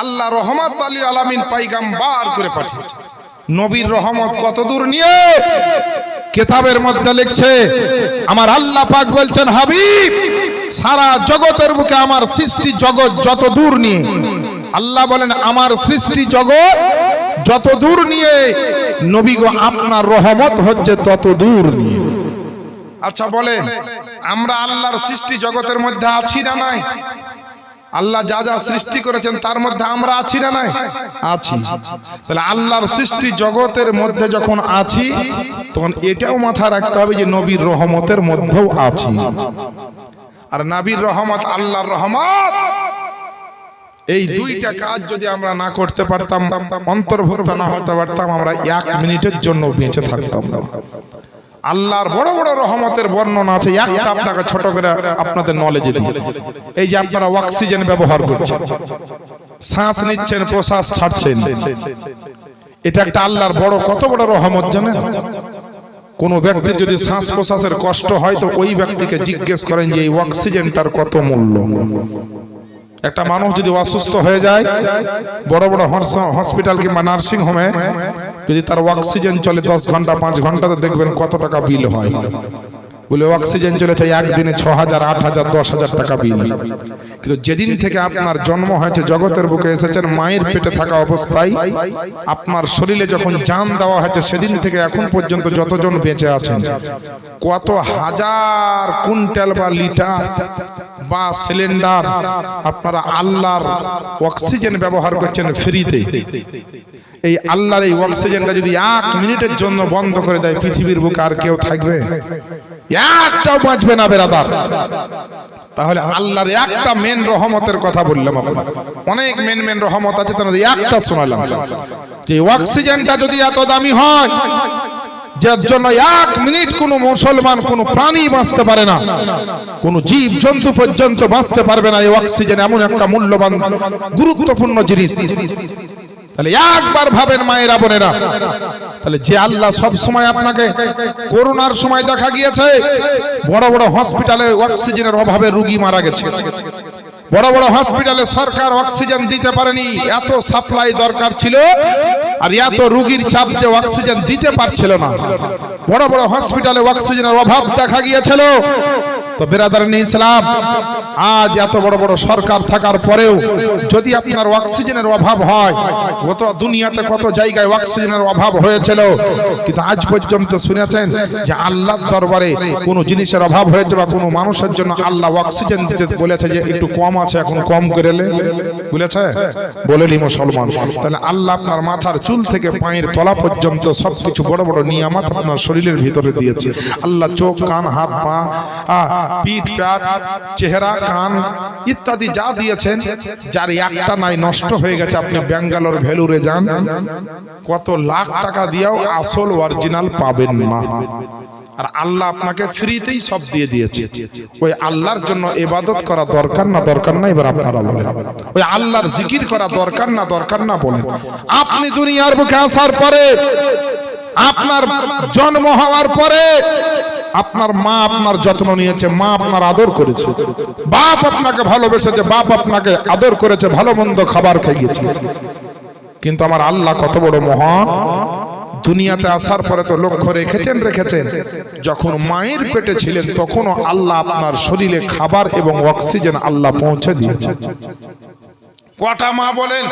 আল্লাহ রহমাতুল লিল আলামিন পয়গম্বর করে পাঠিয়েছে। নবীর রহমত কত দূর নিয়ে কিতাবের মধ্যে লিখছে, আমার আল্লাহ পাক বলছেন, হাবিব সারা জগতের বুকে আমার সৃষ্টি জগৎ যত দূর নিয়ে, আল্লাহ বলেন আমার সৃষ্টি জগৎ যত দূর নিয়ে নবী গো আপনার রহমত হচ্ছে তত দূর নিয়ে। আচ্ছা বলেন, আমরা আল্লাহর সৃষ্টি জগতের মধ্যে আছি না নাই? আল্লাহ যা যা সৃষ্টি করেছেন তার মধ্যে আমরা আছি না নাই? আছি। তাহলে আল্লাহর সৃষ্টি জগতের মধ্যে যখন আছি, তখন এটাও মাথায় রাখতে হবে যে নবীর রহমতের মধ্যেও আছি। আর নবীর রহমত, আল্লাহর রহমত, এই দুইটা কাজ যদি আমরা না করতে পারতাম, অন্তর্ভুক্ত না হতে পারতাম, আমরা 1 মিনিটের জন্য বেঁচে থাকতাম না। আল্লাহর বড় বড় রহমতের বর্ণনা আছে, একটা আপনাকে ছোট করে আপনাদের নলেজে দিই। এই যে আপনারা অক্সিজেন ব্যবহার করছেন, শ্বাস নিচ্ছেন, প্রশ্বাস ছাড়ছেন, এটা একটা আল্লাহর বড় কত বড় রহমত জানেন? কোন ব্যক্তির যদি শ্বাস প্রশ্বাসের কষ্ট হয়, তো ওই ব্যক্তিকে জিজ্ঞেস করেন যে এই অক্সিজেনটার কত মূল্য। একটা মানুষ যদি অসুস্থ হয়ে যায়, বড় বড় হসপিটাল কিংবা নার্সিং হোমে যদি তার অক্সিজেন চলে 10 ঘন্টা 5 ঘন্টা, তো দেখবেন কত টাকা বিল হয়। বলে অক্সিজেন চলেছে একদিনে 6,000, 8,000, 10,000 টাকা বিল। কিন্তু যেদিন থেকে আপনার জন্ম হয়েছে, জগতের বুকে এসেছেন, মায়ের পেটে থাকা অবস্থায় আপনার শরীরে যখন জান দেওয়া হয়েছে, সেদিন থেকে এখন পর্যন্ত যতজন বেঁচে আছেন, কত হাজার কুইন্টাল বা লিটার বা সিলিন্ডার আপনারা আল্লাহর অক্সিজেন ব্যবহার করছেন ফ্রিতে। এই আল্লাহর এই অক্সিজেনটা যদি 1 মিনিটের জন্য বন্ধ করে দেয়, পৃথিবীর বুকে আর কেউ থাকবে? একটাও বাঁচবে না বেরাদার। তাহলে আল্লাহর একটা মেন রহমতের কথা বললাম, অনেক মেন রহমত আছে, তার মধ্যে একটা শোনালাম যে অক্সিজেনটা যদি এত দামি হয়, যার জন্য 1 মিনিট কোনো মুসলমান, কোনো প্রাণী বাঁচতে পারে না, কোনো জীব জন্তু পর্যন্ত বাঁচতে পারবে না, এই অক্সিজেন এমন একটা মূল্যবান গুরুত্বপূর্ণ জিনিস। তাহলে একবার ভাবেন মায়েরা বোনেরা, তাহলে যে আল্লাহ সব সময় আপনাকে, করোনার সময় দেখা গিয়েছে বড় বড় হসপিটালে অক্সিজেনের অভাবে রোগী মারা গেছে, বড় বড় হসপিটালে সরকার অক্সিজেন দিতে পারেনি, এত সাপ্লাই দরকার ছিল আর এত রোগীর চাপ যে অক্সিজেন দিতে পারছিল না, বড় বড় হসপিটালে অক্সিজেনের অভাব দেখা গিয়েছিল। তো বেরাদারানি ইসলাম, আজ এত বড় বড় সরকার থাকার পরেও যদি আপনার অক্সিজেনের অভাব হয়, কত দুনিয়াতে কত জায়গায় অক্সিজেনের অভাব হয়েছিল, কিন্তু আজ পর্যন্ত শুনেছেন যে আল্লাহর দরবারে কোনো জিনিসের অভাব হয়েছে বা কোনো মানুষের জন্য আল্লাহ অক্সিজেন দিতে বলেছে যে একটু কম আছে, এখন কম করে বলেছে? বলেনি মুসলমান। তাহলে আল্লাহ আপনার মাথার চুল থেকে পায়ের তলা পর্যন্ত সবকিছু বড় বড় নিয়ামত আপনার শরীরের ভিতরে দিয়েছে। আল্লাহ চোখ, কান, হাত, পা, পিঠ, পেট, চেহারা, কান ইত্যাদি যা দিয়েছেন, যার একটা নাই নষ্ট হয়ে গেছে। আপনি ব্যাঙ্গালোর, ভেলুরে যান, কত লাখ টাকা দিয়েও আসল অরিজিনাল পাবেন না। আর আল্লাহ আপনাকে ফ্রিতেই সব দিয়ে দিয়েছে। ওই আল্লাহর জন্য ইবাদত করা দরকার না দরকার না? এবার আপনারা বলেন, ওই আল্লাহর জিকির করা দরকার না দরকার না? বলেন। আপনি দুনিয়ার বুকে আসার পরে, আপনার জন্ম হওয়ার পরে আপনার মা আপনার যত্ন নিয়েছে, মা আপনার আদর করেছে, বাপ আপনাকে ভালোবেসেছে, বাপ আপনাকে আদর করেছে, ভালো মন্দ খাবার খাইয়েছে। কিন্তু আমার আল্লাহ কত বড় মহান! দুনিয়াতে আসার পরে তো লক্ষ্য রেখেছেন যখন মায়ের পেটে ছিলেন তখনও আল্লাহ আপনার শরীরে খাবার এবং অক্সিজেন আল্লাহ পৌঁছে দিয়েছে। কটা মা বলেন?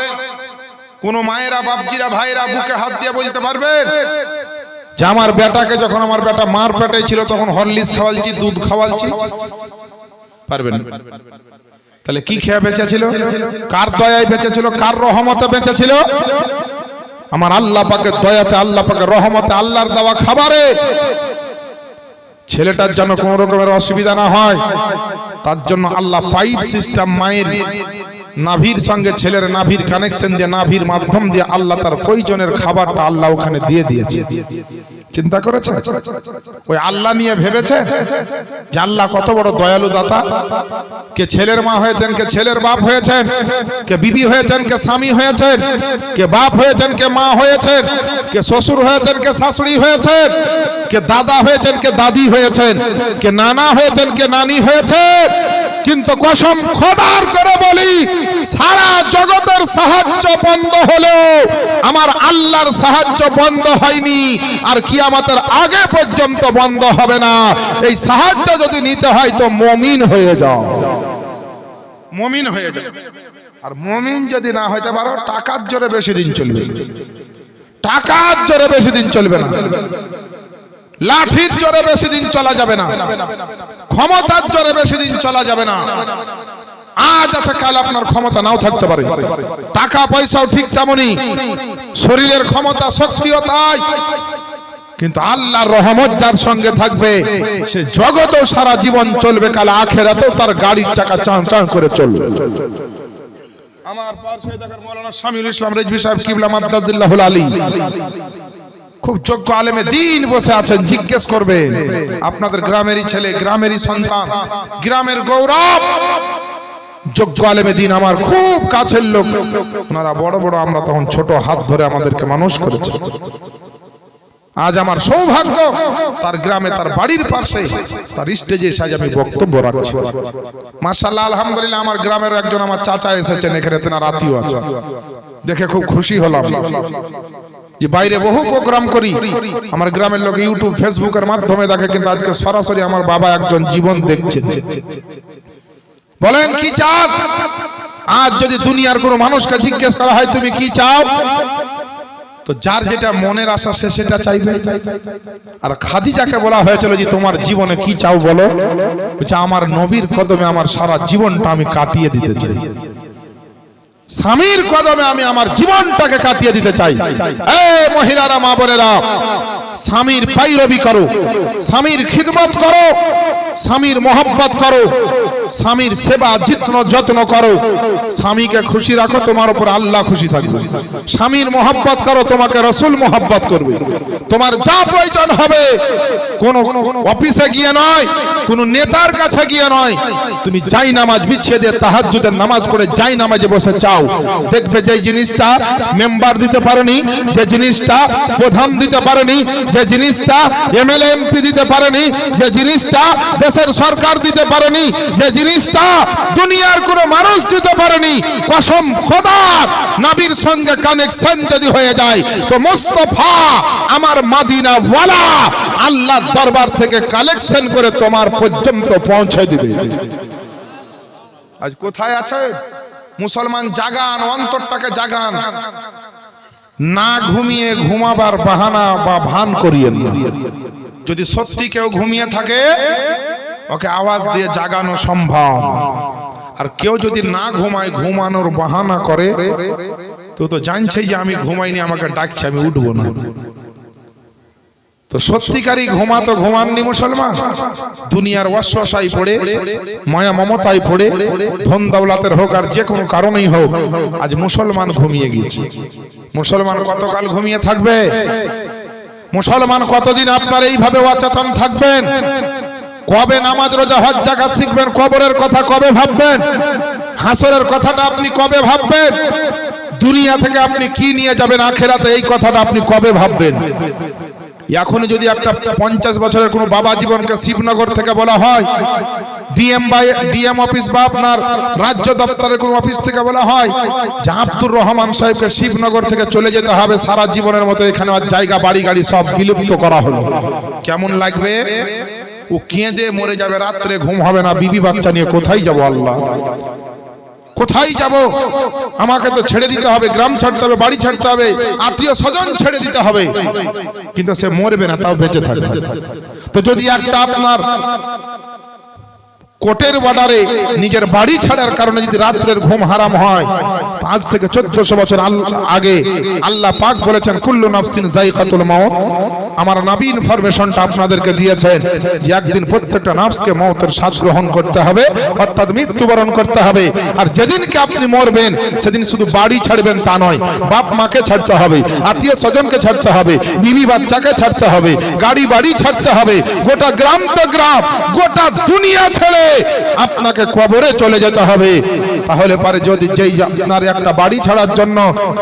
কোন মায়েরা, বাপজিরা, ভাইরা বুকে হাত দিয়ে বলতে পারবেন যে আমার বেটাকে যখন আমার বেটা মার পেটে ছিল তখন হরলিক্স খাওয়ালছি, দুধ খাওয়ালছি? পারবেন? তাহলে কি খেয়ে বেঁচেছিল? কার দয়ায় বেঁচেছিল? কার রহমতে বেঁচেছিল? আমার আল্লাহ পাকের দয়াতে, আল্লাহ পাকের রহমতে, আল্লাহর দেওয়া খাবারে। ছেলেটার জন্য কোন রকমের অসুবিধা না হয় তার জন্য আল্লাহ পাইপ সিস্টেম, মায়ের নাভির সঙ্গে ছেলের নাভির কানেকশন দিয়ে, নাভির মাধ্যম দিয়ে আল্লাহ তার প্রয়োজনের খাবারটা আল্লাহ ওখানে দিয়ে দিয়েছে। চিন্তা করেছে? ওই আল্লাহ নিয়ে ভেবেছে যে আল্লাহ কত বড় দয়ালু দাতা। কে ছেলের মা হয়েছেন, কে ছেলের বাপ হয়েছেন, কে বিবি হয়েছেন, কে স্বামী হয়েছেন, কে বাপ হয়েছেন, কে মা হয়েছেন, কে শ্বশুর হয়েছেন, কে শাশুড়ি হয়েছেন, কে দাদা হয়েছেন, কে দাদি হয়েছেন, কে নানা হয়েছেন, কে নানি হয়েছেন। কিন্তু কসম খোদার করে বলি, সারা জগতের সাহায্য বন্ধ হলেও আমার আল্লাহর সাহায্য বন্ধ হয়নি, আর কিয়ামতের আগে পর্যন্ত বন্ধ হবে না। এই সাহায্য যদি নিতে হয় তো মুমিন হয়ে যাও, মুমিন হয়ে যাও। আর মুমিন যদি না হইতে পারো, টাকার জোরে বেশি দিন চলবে, টাকার জোরে বেশি দিন চলবে না, লাঠির জোরে বেশি দিন চলা যাবে না, ক্ষমতার জোরে বেশি দিন চলা যাবে না। আজ আছে, কাল আপনার ক্ষমতা নাও থাকতে পারে, টাকা পয়সাও ঠিক তেমনই, শরীরের ক্ষমতা শক্তিও তাই। কিন্তু আল্লাহর রহমত যার সঙ্গে থাকবে সে জগতেও সারা জীবন চলবে, কাল আখিরাতেও তার গাড়ির চাকা চাঁ চাঁ করে চলবে। আমার পাশে দেখার মাওলানা শামিউল ইসলাম রেজভী সাহেব কিবলা মাদ্দাজিল্লাহুল আলী, খুব যোগ্য আলেমে দিন বসে আছেন। জিজ্ঞেস করবেন, আপনাদের গ্রামেরই ছেলে, গ্রামেরই সন্তান, গ্রামের গৌরব, যোগ্য আলেমে দিন, আমার খুব কাছের লোক। ওনারা বড় বড়, আমরা তখন ছোট, হাত ধরে আমাদেরকে মানুষ করেছে। আজ আমার সৌভাগ্য তার গ্রামে, তার বাড়ির পাশে, তার স্টেজে এসে আজ আমি বক্তব্য রাখছি। মাশাআল্লাহ, আলহামদুলিল্লাহ। আমার গ্রামের একজন আমার চাচা এসেছেন এখানে, তেনার আত্মীয় আছে, দেখে খুব খুশি হলাম। যে বাইরে বহু প্রোগ্রাম করি, আমার গ্রামের লোক ইউটিউব ফেসবুকের মাধ্যমে দেখে, কিন্তু আজকে সরাসরি আমার বাবা একজন জীবন দেখছেন। বলেন কি চান? আজ যদি দুনিয়ার কোনো মানুষকে জিজ্ঞেস করা হয় তুমি কি চাও, তো যার যেটা মনের আশা সে সেটা চাইবে। আর খাদিজাকে বলা হয়েছিল যে তোমার জীবনে কি চাও বলো, বলছে আমার নবীর কদমে আমার সারা জীবনটা আমি কাটিয়ে দিতে চাই, স্বামীর কদমে আমি আমার জীবনটাকে কাটিয়ে দিতে চাই। এই মহিলারা, মা বোনেরা, স্বামীর পাইরবি করো, স্বামীর খিদমত করো, স্বামীর মোহব্বত করো, স্বামীর সেবা যত্ন করো, স্বামীকে খুশি রাখো, তোমার উপর আল্লাহ খুশি থাকবে। স্বামীর মোহব্বত করো, তোমাকে রাসূল মোহব্বত করবে। তোমার যা প্রয়োজন হবে কোন অফিসে গিয়ে নয়, কোন নেতার কাছে গিয়ে নয়, তুমি যাই নামাজ বিছিয়ে দিয়ে তাহাজ্জুদের নামাজ পড়ে যাই নামাজে বসে চাও, দেখবে যে জিনিসটা মেম্বার দিতে পারেনি, যে জিনিসটা প্রধান দিতে পারেনি, যে জিনিসটা এমএলএ এমপি দিতে পারেনি, যে জিনিসটা দেশের সরকার দিতে পারেনি, যে জিনিসটা দুনিয়ার কোনো মানুষ দিতে পারেনি, কসম খোদার নবীর সঙ্গে কানেকশন যদি হয়ে যায় তো মুস্তাফা আমার মদিনা ওয়ালা আল্লাহর দরবার থেকে কালেকশন করে তোমার পর্যন্ত পৌঁছে দিবে। আজ কোথায় আছে মুসলমান? জাগান, অন্তরটাকে জাগান, না ঘুমিয়ে ঘুমাবার বাহানা বা ভান করিয়েন না। যদি সত্যি কেউ ঘুমিয়ে থাকে ওকে আওয়াজ দিয়ে জাগানো সম্ভব, আর কেউ যদি না ঘুমায় ঘুমানোর বাহানা করে তো জানছে যে আমি ঘুমাইনি, আমাকে ডাকছে, আমি উঠবো না। তো সত্যিকারই ঘুমাতো ঘুমাননি মুসলমান, দুনিয়ার ওয়াসওয়াসায় পড়ে, মায়া মমতায় পড়ে, ধন দৌলতের হোক আর যে কোনো কারণেই হোক, আজ মুসলমান ঘুমিয়ে গিয়েছে। মুসলমান কতকাল ঘুমিয়ে থাকবে? মুসলমান কতদিন আপনার এইভাবে অচেতন থাকবেন? কবে নামাজ রোজা হজ যাকাত শিখবেন? কবরের কথা কবে ভাববেন? হাসরের কথাটা আপনি কবে ভাববেন? দুনিয়া থেকে আপনি কি নিয়ে যাবেন আখেরাতে, এই কথাটা আপনি কবে ভাববেন? এখন যদি একটা 50 বছরের কোনো বাবা জীবনকে শিবনগর থেকে বলা হয়, ডিএম অফিস বা আপনার রাজ্য দপ্তরের কোনো অফিস থেকে বলা হয় যে আব্দুর রহমান সাহেবকে শিবনগর থেকে চলে যেতে হবে, সারা জীবনের মতো এখানে আর জায়গা বাড়ি গাড়ি সব বিলুপ্ত করা হলো, কেমন লাগবে? ও কেঁদে মরে যাবে, রাত্রে ঘুম হবে না, বিবি বাচ্চা নিয়ে কোথায় যাব? আল্লাহ, কোথায় যাব? আমাকে তো ছেড়ে দিতে হবে, গ্রাম ছাড়তে হবে, বাড়ি ছাড়তে হবে, আত্মীয় স্বজন ছেড়ে দিতে হবে, কিন্তু সে মরবে না, তাও বেঁচে থাকবে। তো যদি একটা আপনার কোর্টের বর্ডারে নিজের বাড়ি ছাড়ার কারণে যদি রাত্রের ঘুম হারাম হয়, আজ থেকে 1400 বছর আগে আল্লাহ পাক বলেছেন কুল্লু নাফসিন যায়কাতুল মাউত। আমার নবী ইনফরমেশনটা আপনাদেরকে দিয়েছেন যে একদিন প্রত্যেকটা নফসকে মওতের স্বাদ গ্রহণ করতে হবে, অর্থাৎ মৃত্যুবরণ করতে হবে। আর যেদিনকে আপনি মরবেন সেদিন শুধু বাড়ি ছাড়বেন তা নয়, বাপ মাকে ছাড়তে হবে, আত্মীয় স্বজনকে ছাড়তে হবে, বিবি বাচ্চাকে ছাড়তে হবে, গাড়ি বাড়ি ছাড়তে হবে, গোটা গ্রাম তো গ্রাম, গোটা দুনিয়া ছেড়ে আপনাকে কবরে চলে যেতে হবে। তাহলে পারে যদি যেই আপনার একটা বাড়ি ছাড়ার জন্য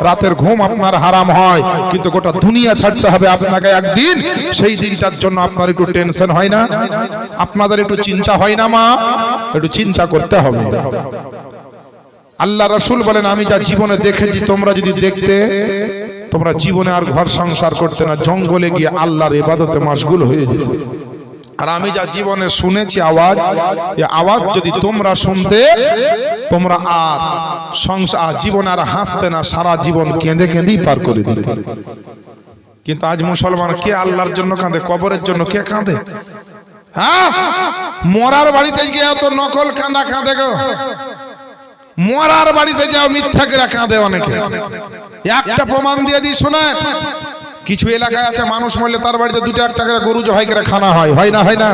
রাতের ঘুম আপনার হারাম হয়, কিন্তু গোটা দুনিয়া ছাড়তে হবে আপনাকে একদিন, সেই দিনটার জন্য আপনার একটু টেনশন হয় না? আপনাদের একটু চিন্তা হয় না? মা, একটু চিন্তা করতে হবে। আল্লাহ রাসূল বলেন আমি যা জীবনে দেখেছি তোমরা যদি দেখতে, তোমরা জীবনে আর ঘর সংসার করতে না, জঙ্গলে গিয়ে আল্লাহর ইবাদতে মশগুল হয়ে যেতে। আর আমি যা জীবনে শুনেছি আওয়াজ, এই আওয়াজ যদি তোমরা শুনতে, তোমরা আর সংসার জীবন আর হাসতে না, সারা জীবন কেঁদে কেঁদেই পার করে দিতে। কিন্তু আজ মুসলমান কে আল্লাহর জন্য কাঁদে, কবরের জন্য কে কাঁদে? হ্যাঁ, মরার বাড়িতে গিয়ে এত নকল কাঁদা কাঁদে গো, মরার বাড়িতে যাও মিথ্যাকেরা কাঁদে অনেকে। একটা প্রমাণ দিয়ে দিই শোনেন, কিছু এলাকায় আছে মানুষ মরলে তার বাড়িতে 2-1 টাকা গরু জবাই করে খানা হয়, হয় না? হয় না?